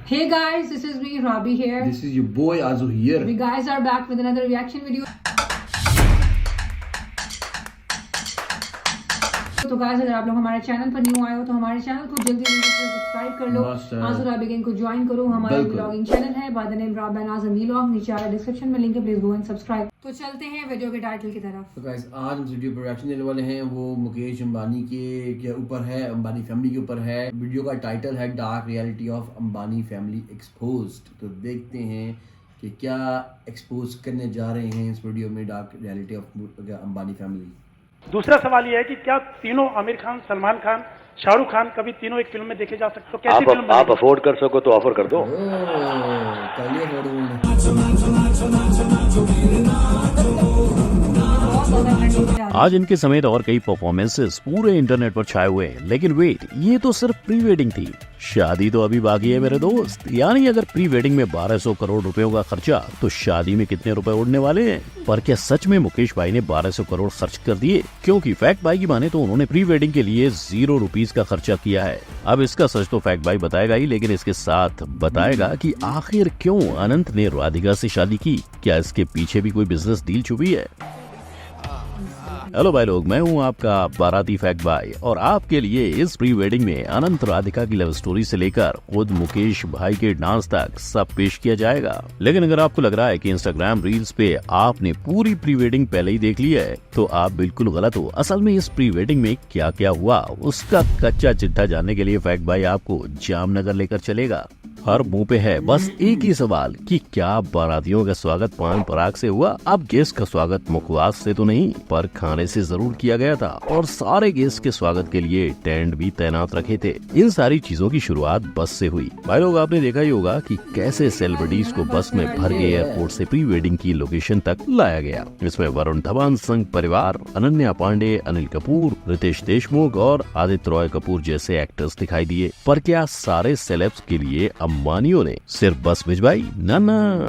Hey guys, this is me, Rabi here. This is your boy Azu here. We guys are back with another reaction video. तो guys अगर आप लोग हमारे channel पर new आए हो तो हमारे चैनल को जल्दी जल्दी से सब्सक्राइब कर लो। आजू राबी गैंग को ज्वाइन करो। हमारा व्लॉगिंग चैनल है बाय द नेम राब एंड आजम व्लॉग, नीचे आ रहा डिस्क्रिप्शन में लिंक है, प्लीज गो एंड सब्सक्राइब। तो चलते हैं वीडियो के टाइटल की तरफ। तो गाइस आज हम वीडियो पर रिएक्शन देने वाले हैं, वो मुकेश अंबानी के ऊपर है, अंबानी फैमिली के ऊपर है। वीडियो का टाइटल है dark reality of Ambani family exposed. तो देखते हैं कि क्या एक्सपोज करने जा रहे हैं इस वीडियो में dark reality of Ambani family. दूसरा सवाल यह है कि क्या तीनों आमिर खान, सलमान खान, शाहरुख खान कभी तीनों एक फिल्म में देखे जा सकते? तो कैसी फिल्म आप अफोर्ड कर सको तो ऑफर कर दो। आज इनके समेत और कई परफॉर्मेंसेस पूरे इंटरनेट पर छाए हुए हैं। लेकिन वेट, ये तो सिर्फ प्री वेडिंग थी, शादी तो अभी बाकी है मेरे दोस्त। यानी अगर प्री वेडिंग में 1200 करोड़ रुपयों का खर्चा, तो शादी में कितने रुपए उड़ने वाले हैं? पर क्या सच में मुकेश भाई ने 1200 करोड़ खर्च कर दिए? क्योंकि फैक्ट भाई की माने तो उन्होंने प्री वेडिंग के लिए 0 रुपीस का खर्चा किया है। अब इसका सच तो फैक्ट भाई बताएगा ही, लेकिन इसके साथ बताएगा कि आखिर क्यों अनंत ने राधिका से शादी की। क्या इसके पीछे भी कोई बिजनेस डील छुपी है? हेलो भाई लोग, मैं हूं आपका बाराती फैक्ट भाई और आपके लिए इस प्री वेडिंग में अनंत राधिका की लव स्टोरी से लेकर खुद मुकेश भाई के डांस तक सब पेश किया जाएगा। लेकिन अगर आपको लग रहा है कि इंस्टाग्राम रील्स पे आपने पूरी प्री वेडिंग पहले ही देख ली है, तो आप बिल्कुल गलत हो। असल में इस प्री वेडिंग में क्या क्या हुआ उसका कच्चा चिट्ठा जानने के लिए फैक्ट भाई आपको जामनगर लेकर चलेगा। हर मुंह पे है बस एक ही सवाल कि क्या बारातियों का स्वागत पान पराग से हुआ? अब गेस्ट का स्वागत मुखवास से तो नहीं, पर खाने से जरूर किया गया था और सारे गेस्ट के स्वागत के लिए टेंट भी तैनात रखे थे। इन सारी चीजों की शुरुआत बस से हुई। भाई लोग, आपने देखा ही होगा कि कैसे सेलिब्रिटीज को बस में भर के एयरपोर्ट से प्री वेडिंग की लोकेशन तक लाया गया। इसमें वरुण धवन संग परिवार, अनन्या पांडे, अनिल कपूर, रितेश देशमुख और आदित्य रॉय कपूर जैसे एक्टर्स दिखाई दिए। पर क्या सारे सेलेब्स के लिए अंबानियों ने सिर्फ बस भिजवाई? ना,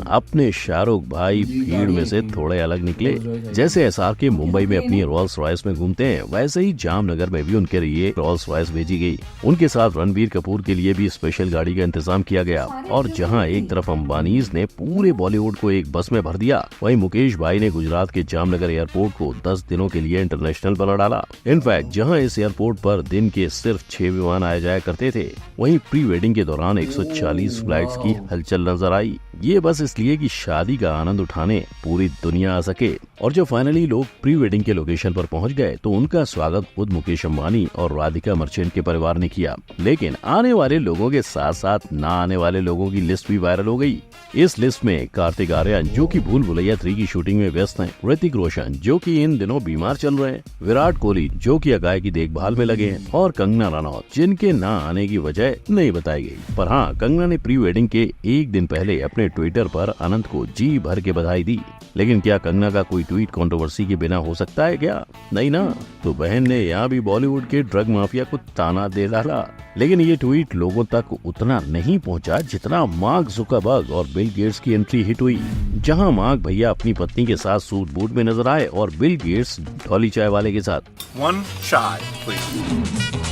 अपने शाहरुख भाई भीड़ में से थोड़े अलग निकले। जैसे एसआरके मुंबई में अपनी रोल्स रॉयस में घूमते हैं, वैसे ही जामनगर में भी उनके लिए रोल्स रॉयस भेजी गई। उनके साथ रणबीर कपूर के लिए भी स्पेशल गाड़ी का इंतजाम किया गया। और जहां एक तरफ अंबानीज ने पूरे बॉलीवुड को एक बस में भर दिया, वहीं मुकेश भाई ने गुजरात के जामनगर एयरपोर्ट को 10 दिनों के लिए इंटरनेशनल बना डाला। इनफैक्ट जहां इस एयरपोर्ट पर दिन के सिर्फ 6 विमान आया जाया करते थे, वहीं प्री वेडिंग के दौरान 140 फ्लाइट्स की हलचल नजर आई। ये बस इसलिए कि शादी का आनंद उठाने पूरी दुनिया आ सके। और जब फाइनली लोग प्री वेडिंग के लोकेशन पर पहुंच गए, तो उनका स्वागत खुद मुकेश अंबानी और राधिका मर्चेंट के परिवार ने किया। लेकिन आने वाले लोगों के साथ साथ ना आने वाले लोगों की लिस्ट भी वायरल हो गई। इस लिस्ट में कार्तिक आर्यन, जो कि भूल भुलैया 3 की शूटिंग में व्यस्त हैं, ऋतिक रोशन, जो कि इन दिनों बीमार चल रहे हैं, विराट कोहली, जो कि अगाय की देखभाल में लगे हैं, और कंगना रनौत, जिनके ना आने की वजह नहीं बताई गई। पर हाँ, कंगना ने प्री वेडिंग के एक दिन पहले अपने ट्विटर पर अनंत को जी भर के बधाई दी। लेकिन क्या कंगना का कोई ट्वीट कंट्रोवर्सी के बिना हो सकता है क्या? नहीं ना। तो बहन ने यहाँ भी बॉलीवुड के ड्रग माफिया को ताना दे डाला। लेकिन ये ट्वीट लोगों तक उतना नहीं पहुंचा जितना मार्क जुकरबर्ग और बिल गेट्स की एंट्री हिट हुई। जहां मार्क भैया अपनी पत्नी के साथ सूट बूट में नजर आए और बिल गेट्स डॉली चाय वाले के साथ। One chai, please.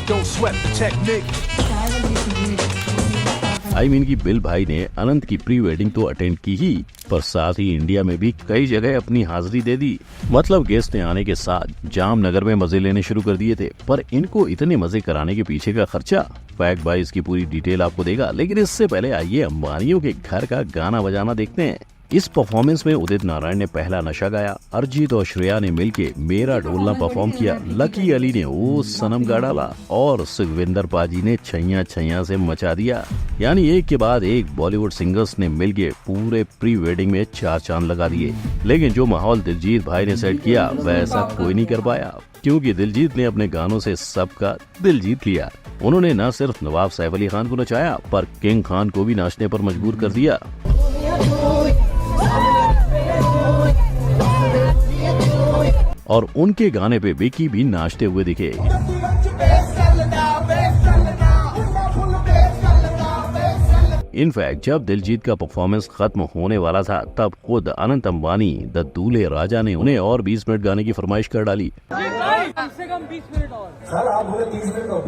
Don't sweat the technique. की बिल भाई ने अनंत की प्री वेडिंग तो अटेंड की ही, पर साथ ही इंडिया में भी कई जगह अपनी हाजिरी दे दी। मतलब गेस्ट ने आने के साथ जामनगर में मजे लेने शुरू कर दिए थे। पर इनको इतने मजे कराने के पीछे का खर्चा फैक्ट भाई इसकी पूरी डिटेल आपको देगा। लेकिन इससे पहले आइए अंबानियों के घर का गाना बजाना देखते हैं। इस परफॉर्मेंस में उदित नारायण ने पहला नशा गाया, अरिजीत और श्रेया ने मिलके मेरा ढोलना परफॉर्म किया, लकी अली ने ओ सनम गा डाला और सुखविंदर पाजी ने छैया छैया से मचा दिया। यानी एक के बाद एक बॉलीवुड सिंगर्स ने मिलके पूरे प्री वेडिंग में 4 चांद लगा दिए। लेकिन जो माहौल दिलजीत भाई ने सेट किया, वैसा कोई नहीं कर पाया, क्योंकि दिलजीत ने अपने गानों से सबका दिल जीत लिया। उन्होंने न सिर्फ नवाब सैफ अली खान को नचाया, पर किंग खान को भी नाचने पर मजबूर कर दिया। और उनके गाने पे विकी भी नाचते हुए दिखे। इनफैक्ट जब दिलजीत का परफॉर्मेंस खत्म होने वाला था, तब खुद अनंत अंबानी द दूल्हे राजा ने उन्हें और 20 मिनट गाने की फरमाइश कर डाली। कम से कम 20 मिनट और। सर आप बोले 30 मिनट और।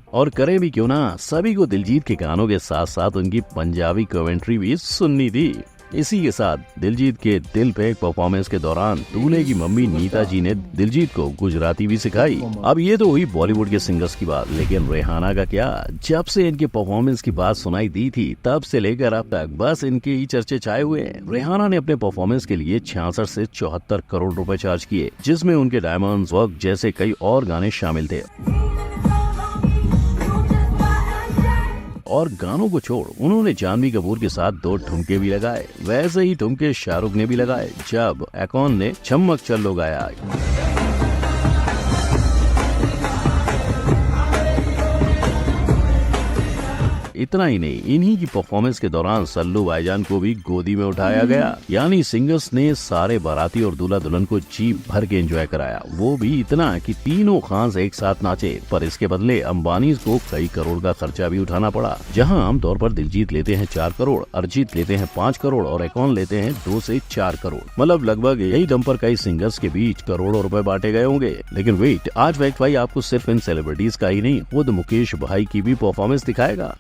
और करें भी क्यों ना, सभी को दिलजीत के गानों के साथ साथ उनकी पंजाबी कमेंट्री भी सुननी थी। इसी के साथ दिलजीत के दिल पे परफॉर्मेंस के दौरान दूल्हे की मम्मी नीता जी ने दिलजीत को गुजराती भी सिखाई। अब ये तो हुई बॉलीवुड के सिंगर्स की बात, लेकिन रेहाना का क्या? जब से इनके परफॉर्मेंस की बात सुनाई दी थी तब से लेकर अब तक बस इनके ही चर्चे छाए हुए हैं। रेहाना ने अपने परफॉर्मेंस के लिए 66 से 74 करोड़ रुपए चार्ज किए, जिसमें उनके डायमंड्स वर्क जैसे कई और गाने शामिल थे। और गानों को छोड़ उन्होंने जानवी कपूर के साथ 2 ठुमके भी लगाए। वैसे ही ठुमके शाहरुख ने भी लगाए जब एकॉन ने चमक चलो गाया। इतना ही नहीं, इन्हीं की परफॉर्मेंस के दौरान सल्लू भाईजान को भी गोदी में उठाया गया। यानी सिंगर्स ने सारे बाराती और दूल्हा दुल्हन को जी भर के एंजॉय कराया। वो भी इतना कि तीनों खान एक साथ नाचे। पर इसके बदले अंबानी को कई करोड़ का खर्चा भी उठाना पड़ा। जहां आमतौर पर दिलजीत लेते हैं 4 करोड़, अरिजीत लेते हैं 5 करोड़ और एकॉन लेते हैं 2 से 4 करोड़। मतलब लगभग यही दम पर कई सिंगर्स के बीच करोड़ों रुपए बांटे गए होंगे। लेकिन वेट, आज फैक्ट भाई आपको सिर्फ इन सेलिब्रिटीज का ही नहीं, खुद मुकेश भाई की भी परफॉर्मेंस दिखाएगा।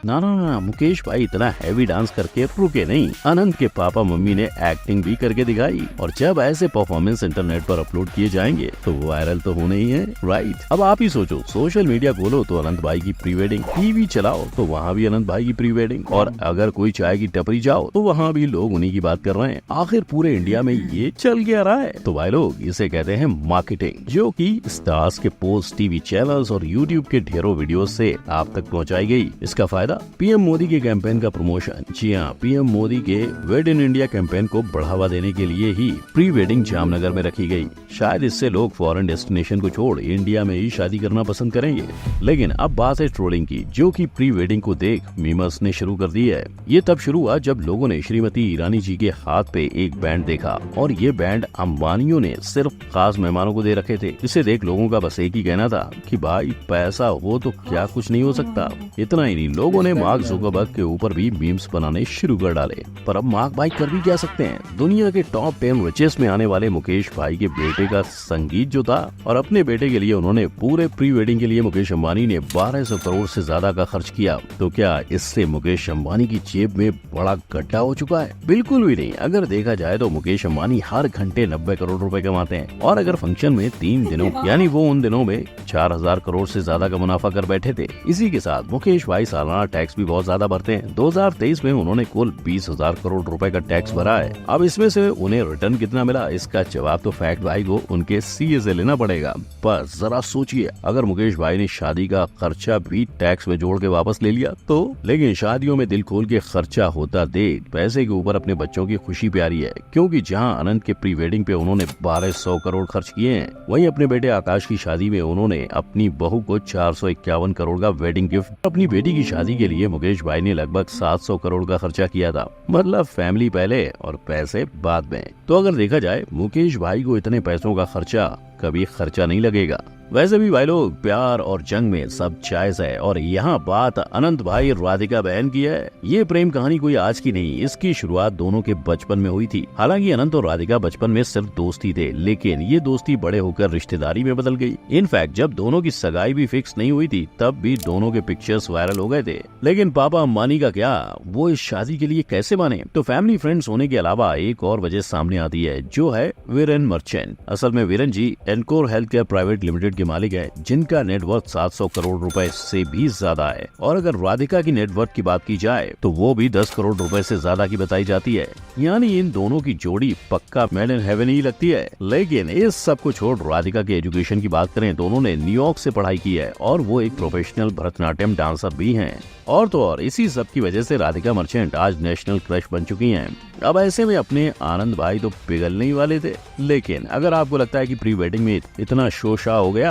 ना, मुकेश भाई इतना हैवी डांस करके रुके नहीं। अनंत के पापा मम्मी ने एक्टिंग भी करके दिखाई। और जब ऐसे परफॉर्मेंस इंटरनेट पर अपलोड किए जाएंगे तो वायरल तो होने ही है, राइट? अब आप ही सोचो, सोशल मीडिया खोलो तो अनंत भाई की प्री वेडिंग, टीवी चलाओ तो वहाँ भी अनंत भाई की प्री वेडिंग, और अगर कोई चाय की टपरी जाओ तो वहाँ भी लोग उन्हीं की बात कर रहे हैं। आखिर पूरे इंडिया में ये चल क्या रहा है? तो भाई लोग, इसे कहते हैं मार्केटिंग, जो कि स्टार्स के पोस्ट, टीवी चैनल्स और यूट्यूब के ढेरों वीडियो से आप तक पहुँचाई गई। इसका फायदा पीएम मोदी के कैंपेन का प्रमोशन। जी हाँ, पीएम मोदी के वेड इन इंडिया कैंपेन को बढ़ावा देने के लिए ही प्री वेडिंग जामनगर में रखी गई। शायद इससे लोग फॉरेन डेस्टिनेशन को छोड़ इंडिया में ही शादी करना पसंद करेंगे। लेकिन अब बात है ट्रोलिंग की, जो कि प्री वेडिंग को देख मीमर्स ने शुरू कर दी है। ये तब शुरू हुआ जब लोगों ने श्रीमती ईरानी जी के हाथ पे एक बैंड देखा, और ये बैंड अंबानियों ने सिर्फ खास मेहमानों को दे रखे थे। इसे देख लोगों का बस एक ही कहना था कि भाई पैसा हो तो क्या कुछ नहीं हो सकता। इतना ही नहीं, लोगों ने मार्क जुकरबर्ग के ऊपर भी मीम्स बनाने शुरू कर डाले। पर अब मार्क भाई कर भी क्या सकते हैं? दुनिया के टॉप 10 रिचेस्ट में आने वाले मुकेश भाई के बेटे का संगीत जो था, और अपने बेटे के लिए उन्होंने पूरे प्री वेडिंग के लिए मुकेश अंबानी ने 1200 करोड़ से ज्यादा का खर्च किया। तो क्या इससे मुकेश अंबानी की जेब में बड़ा गड्ढा हो चुका है? बिल्कुल भी नहीं। अगर देखा जाए तो मुकेश अंबानी हर घंटे 90 करोड़ रुपए कमाते हैं, और अगर फंक्शन में 3 दिनों यानी वो उन दिनों में 4000 करोड़ से ज्यादा का मुनाफा कर बैठे थे। इसी के साथ मुकेश भाई सालाना टैक्स भी बहुत ज्यादा भरते हैं। 2023 में उन्होंने कुल 20,000 करोड़ रुपए का टैक्स भरा है। अब इसमें से उन्हें रिटर्न कितना मिला, इसका जवाब तो फैक्ट भाई को उनके सीए से लेना पड़ेगा। पर जरा सोचिए, अगर मुकेश भाई ने शादी का खर्चा भी टैक्स में जोड़ के वापस ले लिया तो। लेकिन शादियों में दिल खोल के खर्चा होता देख पैसे के ऊपर अपने बच्चों की खुशी प्यारी है, क्योंकि जहां अनंत के प्री वेडिंग पे उन्होंने 1200 करोड़ खर्च किए हैं, वहीं अपने बेटे आकाश की शादी में उन्होंने अपनी बहू को 451 करोड़ का वेडिंग गिफ्ट। अपनी बेटी की शादी के लिए मुकेश भाई ने लगभग 700 करोड़ का खर्चा किया था। मतलब फैमिली पहले और पैसे बाद में। तो अगर देखा जाए, मुकेश भाई को इतने पैसों का खर्चा कभी खर्चा नहीं लगेगा। वैसे भी भाई लोग, प्यार और जंग में सब जायज है, और यहाँ बात अनंत भाई राधिका बहन की है। ये प्रेम कहानी कोई आज की नहीं, इसकी शुरुआत दोनों के बचपन में हुई थी। हालांकि अनंत और राधिका बचपन में सिर्फ दोस्ती थे, लेकिन ये दोस्ती बड़े होकर रिश्तेदारी में बदल गई। इनफैक्ट जब दोनों की सगाई भी फिक्स नहीं हुई थी, तब भी दोनों के पिक्चर्स वायरल हो गए थे। लेकिन पापा अंबानी का क्या, वो इस शादी के लिए कैसे माने? तो फैमिली फ्रेंड्स होने के अलावा एक और वजह सामने आती है, जो है वीरेन मर्चेंट। असल में Viren ji Encore health care private limited के मालिक है, जिनका नेटवर्थ 700 करोड़ रुपए से भी ज्यादा है। और अगर राधिका की नेटवर्थ की बात की जाए तो वो भी 10 करोड़ रुपए से ज्यादा की बताई जाती है। यानी इन दोनों की जोड़ी पक्का मेड इन हेवन ही लगती है। लेकिन इस सब को छोड़ राधिका के एजुकेशन की बात करें तो उन्होंने न्यूयॉर्क से पढ़ाई की है, और वो एक प्रोफेशनल भरतनाट्यम डांसर भी हैं। और तो और इसी सब की वजह से राधिका मर्चेंट आज नेशनल क्रश बन चुकी हैं। अब ऐसे में अपने आनंद भाई तो पिघलने ही वाले थे। लेकिन अगर आपको लगता है कि प्री वेडिंग में इतना शोशा हो गया,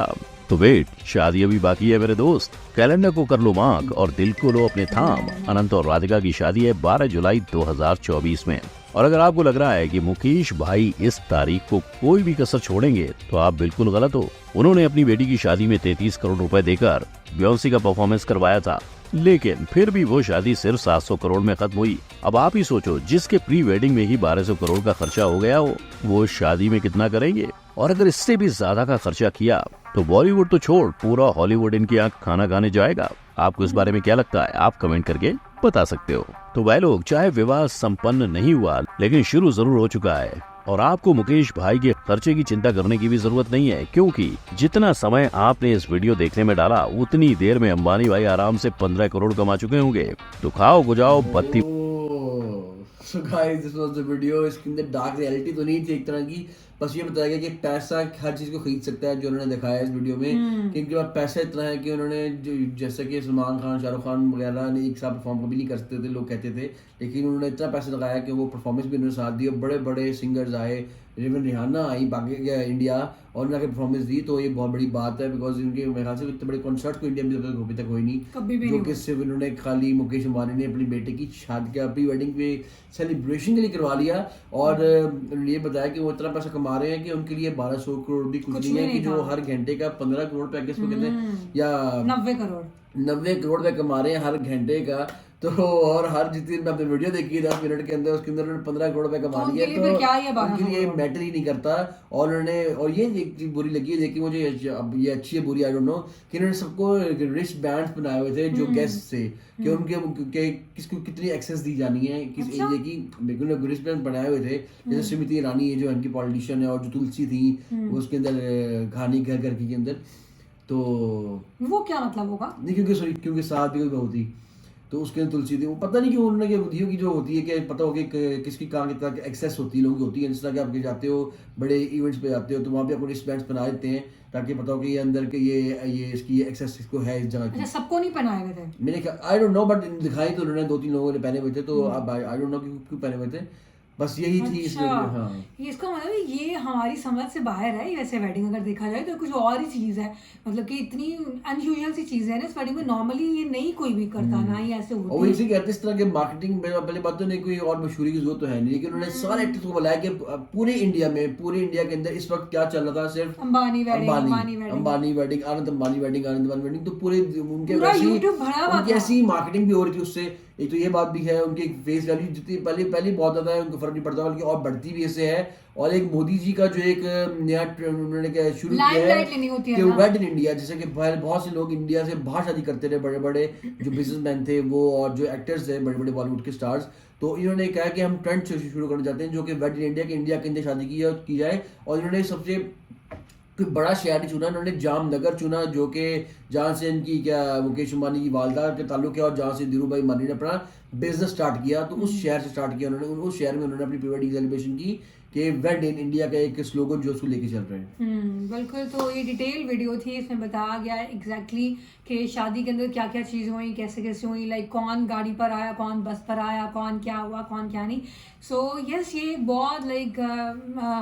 तो वेट, शादी अभी बाकी है मेरे दोस्त। कैलेंडर को कर लो मार्क और दिल को लो अपने थाम। अनंत और राधिका की शादी है 12 जुलाई 2024 में। और अगर आपको लग रहा है कि मुकेश भाई इस तारीख को कोई भी कसर छोड़ेंगे, तो आप बिल्कुल गलत हो। उन्होंने अपनी बेटी की शादी में 33 करोड़ रुपए देकर बियोंसी का परफॉर्मेंस करवाया था, लेकिन फिर भी वो शादी सिर्फ 700 करोड़ में खत्म हुई। अब आप ही सोचो, जिसके प्री वेडिंग में ही 1200 करोड़ का खर्चा हो गया हो, वो शादी में कितना करेंगे? और अगर इससे भी ज्यादा का खर्चा किया तो बॉलीवुड तो छोड़ पूरा हॉलीवुड इनकी आंख खाना खाने जाएगा। आपको इस बारे में क्या लगता है, आप कमेंट करके बता सकते हो। तो भाई लोग, चाहे विवाह संपन्न नहीं हुआ लेकिन शुरू जरूर हो चुका है और आपको मुकेश भाई के खर्चे की चिंता करने की भी जरूरत नहीं है, क्योंकि जितना समय आपने इस वीडियो देखने में डाला उतनी देर में अंबानी भाई आराम से 15 करोड़ कमा चुके होंगे। तो खाओ गुजाओ बत्ती। So guys, this was the video। इसके अंदर डार्क रियलिटी तो नहीं थी एक तरह की, बस ये बताया गया कि पैसा हर चीज़ को खरीद सकता है, जो उन्होंने दिखाया इस वीडियो में कि इनके पास पैसा इतना है कि उन्होंने जैसे कि सलमान खान, शाहरुख खान वगैरह ने एक साथ परफॉर्म कभी नहीं कर सकते थे, लोग कहते थे, लेकिन उन्होंने इतना पैसा लगाया कि वो परफॉर्मेंस भी उन्होंने साथ दी और बड़े बड़े सिंगर्स आए, इवन रिहाना आई बाकी इंडिया और उन्होंने परफॉर्मेंस दी। तो ये बहुत बड़ी बात है, बिकॉज इनके मेरे ख्याल से इतने बड़े कॉन्सर्ट को इंडिया में अभी तक हुई नहीं, जो कि सिर्फ इन्होंने खाली मुकेश अंबानी ने अपनी बेटे की शादी का प्री वेडिंग पे सेलिब्रेशन के लिए करवा लिया और ये बताया कि वो इतना पैसा कमा रहे हैं कि उनके लिए 1200 करोड़ भी कुछ नहीं है, कि जो हर घंटे का 15 करोड़ पैकेज को कहते हैं या 90 करोड़ रुपए कमा रहे हैं हर घंटे का। तो और हर जितनी मैं अपनी वीडियो देखी 10 मिनट के अंदर, उसके अंदर उन्होंने 15 करोड़ रुपए कमा लिए, तो उनके लिए मैटर ही नहीं करता। और उन्होंने, और ये एक चीज बुरी लगी है, देखिए मुझे ये अच्छी है बुरी आई डोंट नो, कि उन्होंने सबको रिस्ट बैंड्स बनाए हुए थे जो गेस्ट थे, कि उनके किसको कितनी एक्सेस दी जानी है किस एरिया की, बिल्कुल रिस्ट बैंड बनाए हुए थे। जैसे स्मृति ईरानी है जो इनकी पॉलिटिशियन है, और जो तुलसी थी उसके अंदर कहानी घर घर के अंदर, तो वो क्या मतलब होगा नहीं, क्योंकि साथ भी कोई बहू थी तो उसके अंदर तुलसी थी, वो पता नहीं क्यों उन्होंने क्या बुद्धियों की जो होती है कि पता हो कि किसकी कहाँ कितना एक्सेस होती है, लोगों की होती है। जिस तरह के आप जाते हो बड़े इवेंट्स पे जाते हो तो वहाँ पे आपको रिस्ट बैंड्स बना देते हैं ताकि पता हो कि ये अंदर के ये इसकी एक्सेस इसको है इस जगह की। सबको नहीं पहनाए हुए थे मैंने आई डोंट नो, बट दिखाई तो उन्होंने 2-3 लोगों ने पहने हुए थे, तो अब आई डोंट नो क्यों पहने हुए थे, बस यही थी इस वीडियो। हाँ, ये इसका मतलब ये हमारी समझ से बाहर है। वैसे वेडिंग अगर देखा जाए तो कुछ और ही चीज़ है, मतलब कि इतनी अनयूजुअल सी चीज़ है ना इस वेडिंग में, नॉर्मली ये नहीं कोई भी करता, ना ही ऐसे होती और इसी कहते इस तरह के मार्केटिंग में पहले बात तो नहीं, कोई और मशहूरी की जरूरत तो है नहीं, लेकिन उन्होंने सारे एक्टर्स को बुलाया कि पूरे इंडिया के अंदर इस वक्त क्या चल रहा था, सिर्फ अंबानी वेडिंग, आनंद अंबानी वेडिंग, तो पूरे उनकी ऐसी मार्केटिंग भी हो रही थी उससे। एक तो ये बात भी है, उनकी फेस वैल्यू जितनी पहले बहुत ज्यादा है, उनको फर्क नहीं पड़ता, बल्कि और बढ़ती भी ऐसे है। और एक मोदी जी का जो एक नया उन्होंने शुरू किया है कि वेड इन इंडिया, जैसे कि बहुत से लोग इंडिया से बाहर शादी करते रहे, बड़े बड़े जो बिजनेसमैन थे वो और जो एक्टर्स थे बड़े बड़े बॉलीवुड के स्टार्स, तो इन्होंने कहा कि हम ट्रेंड शुरू करना चाहते हैं जो कि वेड इन इंडिया के इंडिया के अंदर शादी की जाए। और इन्होंने सबसे कोई बड़ा शहर चुना, उन्होंने जामनगर चुना, जो कि जहाँ से इनकी मुकेश अंबानी की वालदा के ताल्लुक है और जहाँ से धीरू भाई अंबानी ने अपना बिजनेस स्टार्ट किया, तो उस शहर से स्टार्ट किया उन्होंने। उस शहर में उन्होंने अपनी प्री वेडिंग सेलिब्रेशन की कि वेड इन इंडिया का एक स्लोगन जो उसको लेके चल रहे हैं। बिल्कुल। तो ये डिटेल वीडियो थी, इसमें बताया गया है एग्जैक्टली कि शादी के अंदर क्या क्या चीज़ हुई, कैसे कैसे हुई, लाइक कौन गाड़ी पर आया, कौन बस पर आया, कौन क्या हुआ, कौन क्या नहीं। सो यस, ये बहुत लाइक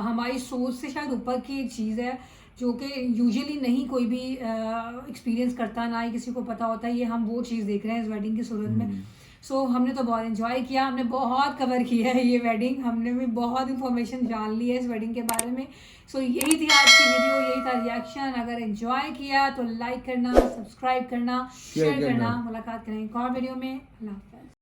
हमारी सोच से शायद ऊपर की एक चीज़ है जो कि यूजुअली नहीं कोई भी एक्सपीरियंस करता, ना ही किसी को पता होता है। ये हम वो चीज़ देख रहे हैं इस वेडिंग की सूरत में। सो हमने तो बहुत एंजॉय किया, हमने बहुत कवर किया है ये वेडिंग, हमने भी बहुत इंफॉर्मेशन जान ली है इस वेडिंग के बारे में। सो यही थी आज की वीडियो, यही था रिएक्शन। अगर एंजॉय किया तो लाइक करना, सब्सक्राइब करना, शेयर करना। मुलाकात करें एक और वीडियो में। अल्लाह हाफ़िज़।